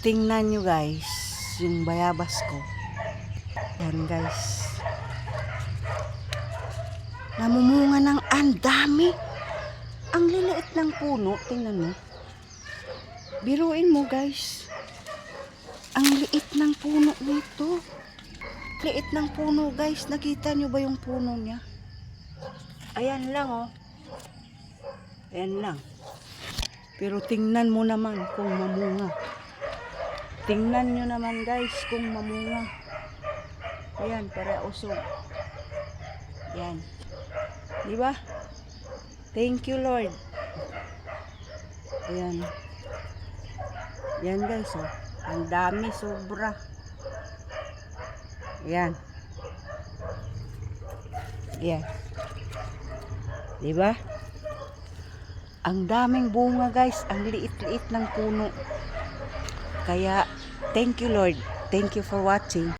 Tingnan nyo guys, yung bayabas ko. Yan guys. Namumunga ng andami. Ang liliit ng puno, tingnan mo. Biruin mo guys. Ang liit ng puno nito. Liit ng puno guys. Nakita nyo ba yung puno niya? Ayan lang oh. Ayan lang. Pero tingnan mo naman kung mamunga. Tingnan nyo naman guys kung mamunga. Ayan, para usog. Ayan. Diba? Thank you Lord. Ayan. Ayan guys oh. Ang dami sobra. Ayan. Ayan. Diba? Ang daming bunga guys. Ang liit-liit ng puno. Kaya, thank you Lord. Thank you for watching.